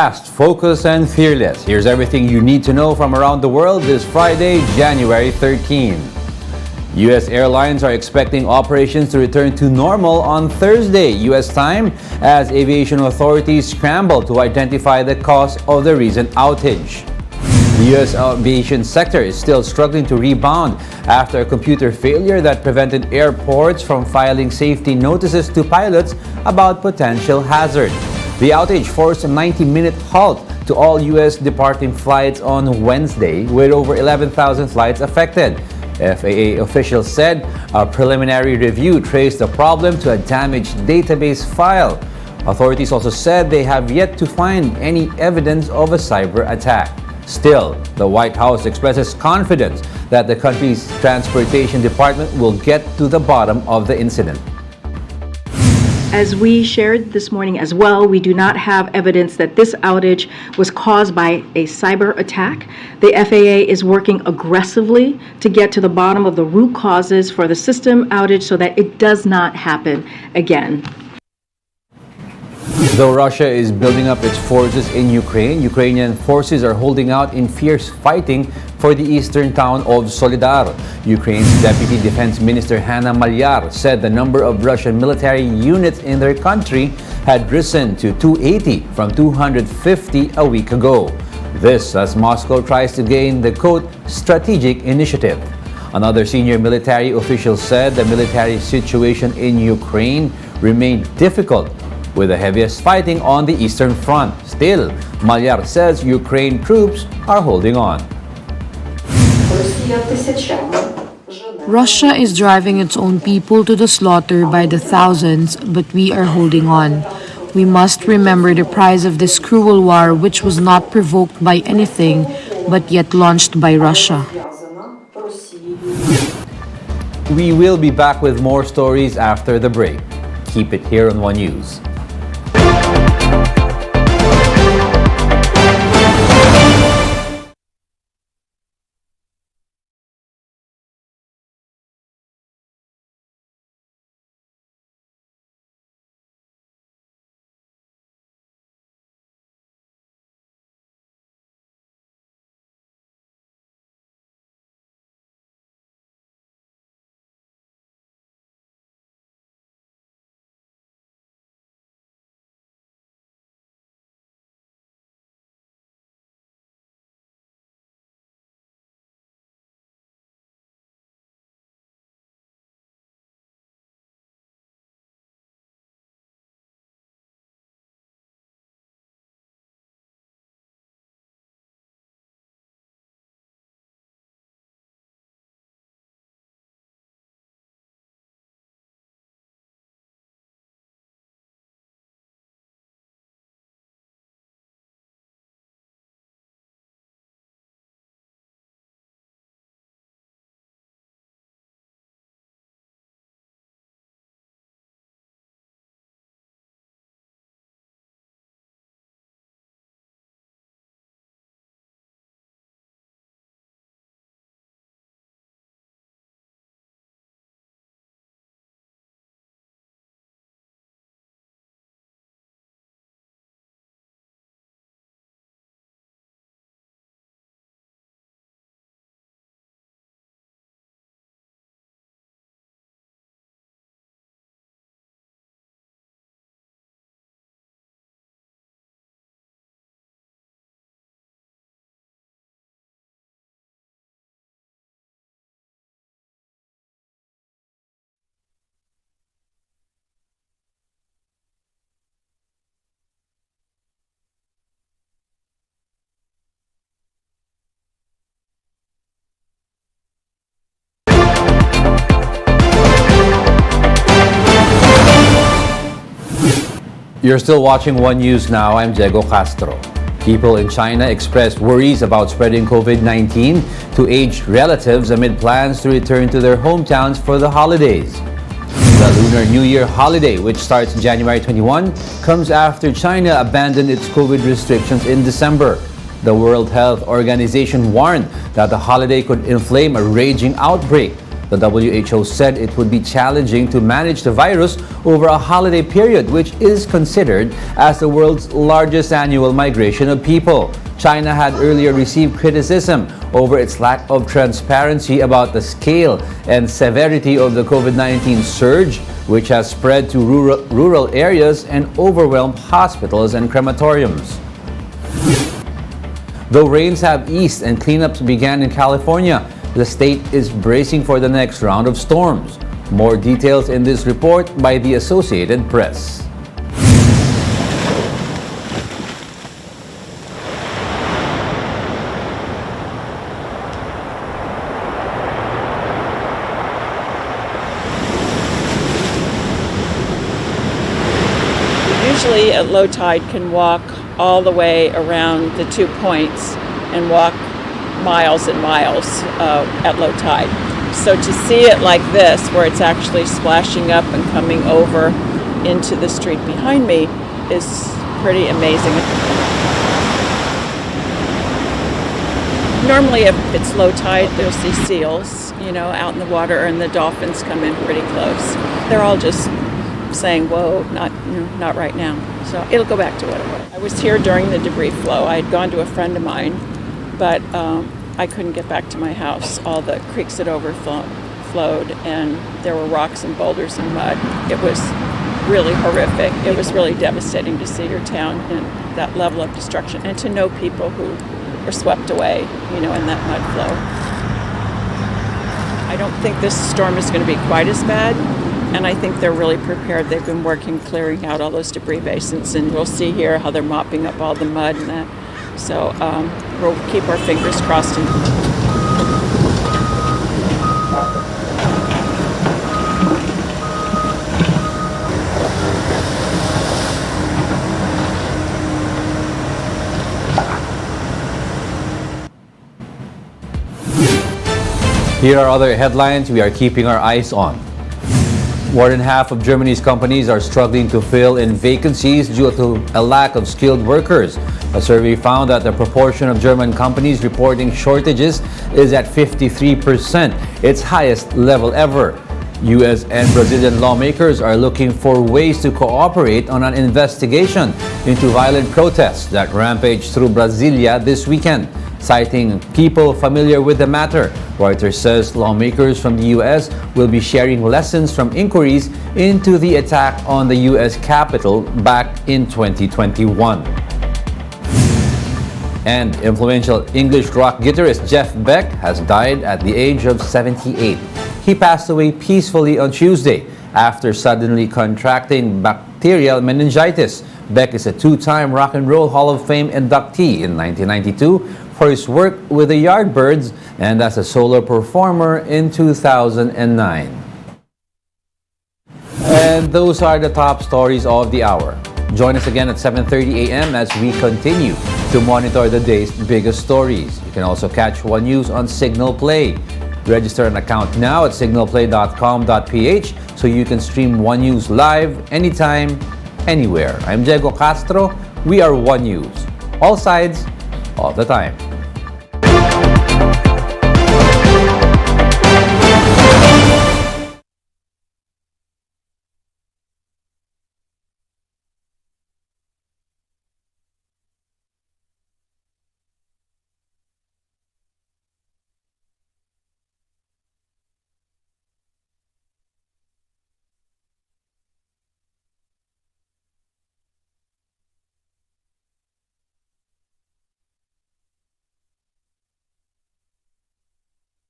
Fast, focused, and fearless. Here's everything you need to know from around the world this Friday, January 13. U.S. airlines are expecting operations to return to normal on Thursday, U.S. time, as aviation authorities scramble to identify the cause of the recent outage. The U.S. aviation sector is still struggling to rebound after a computer failure that prevented airports from filing safety notices to pilots about potential hazard. The outage forced a 90-minute halt to all U.S. departing flights on Wednesday, with over 11,000 flights affected. FAA officials said a preliminary review traced the problem to a damaged database file. Authorities also said they have yet to find any evidence of a cyber attack. Still, the White House expresses confidence that the country's transportation department will get to the bottom of the incident. As we shared this morning as well, we do not have evidence that this outage was caused by a cyber attack. The FAA is working aggressively to get to the bottom of the root causes for the system outage so that it does not happen again. Though Russia is building up its forces in Ukraine, Ukrainian forces are holding out in fierce fighting for the eastern town of Soledar. Ukraine's Deputy Defense Minister Hanna Maliar said the number of Russian military units in their country had risen to 280 from 250 a week ago. This as Moscow tries to gain the, quote, strategic initiative. Another senior military official said the military situation in Ukraine remained difficult, with the heaviest fighting on the Eastern Front. Still, Maliar says Ukraine troops are holding on. Russia is driving its own people to the slaughter by the thousands, but we are holding on. We must remember the price of this cruel war, which was not provoked by anything, but yet launched by Russia. We will be back with more stories after the break. Keep it here on One News. You're still watching One News Now. I'm Diego Castro. People in China expressed worries about spreading COVID-19 to aged relatives amid plans to return to their hometowns for the holidays. The Lunar New Year holiday, which starts January 21, comes after China abandoned its COVID restrictions in December. The World Health Organization warned that the holiday could inflame a raging outbreak. The WHO said it would be challenging to manage the virus over a holiday period, which is considered as the world's largest annual migration of people. China had earlier received criticism over its lack of transparency about the scale and severity of the COVID-19 surge, which has spread to rural areas and overwhelmed hospitals and crematoriums. Though rains have eased and cleanups began in California, the state is bracing for the next round of storms. More details in this report by the Associated Press. Usually at low tide can walk all the way around the 2 points and walk miles and miles at low tide. So to see it like this, where it's actually splashing up and coming over into the street behind me, is pretty amazing. Normally if it's low tide, you'll see seals, out in the water, and the dolphins come in pretty close. They're all just saying, whoa, not right now. So it'll go back to what it was. I was here during the debris flow. I had gone to a friend of mine, but I couldn't get back to my house. All the creeks had overflowed, and there were rocks and boulders and mud. It was really horrific. It was really devastating to see your town in that level of destruction, and to know people who were swept away, in that mud flow. I don't think this storm is going to be quite as bad, and I think they're really prepared. They've been working, clearing out all those debris basins, and we'll see here how they're mopping up all the mud and that. So we'll keep our fingers crossed. Here are other headlines we are keeping our eyes on. More than half of Germany's companies are struggling to fill in vacancies due to a lack of skilled workers. A survey found that the proportion of German companies reporting shortages is at 53%, its highest level ever. U.S. and Brazilian lawmakers are looking for ways to cooperate on an investigation into violent protests that rampaged through Brasilia this weekend. Citing people familiar with the matter, Reuters says lawmakers from the U.S. will be sharing lessons from inquiries into the attack on the U.S. Capitol back in 2021. And influential English rock guitarist Jeff Beck has died at the age of 78. He passed away peacefully on Tuesday after suddenly contracting bacterial meningitis. Beck is a two-time Rock and Roll Hall of Fame inductee in 1992 for his work with the Yardbirds and as a solo performer in 2009. And those are the top stories of the hour. Join us again at 7:30 a.m. as we continue to monitor the day's biggest stories. You can also catch One News on Signal Play. Register an account now at signalplay.com.ph so you can stream One News live anytime, anywhere. I'm Diego Castro. We are One News. All sides, all the time.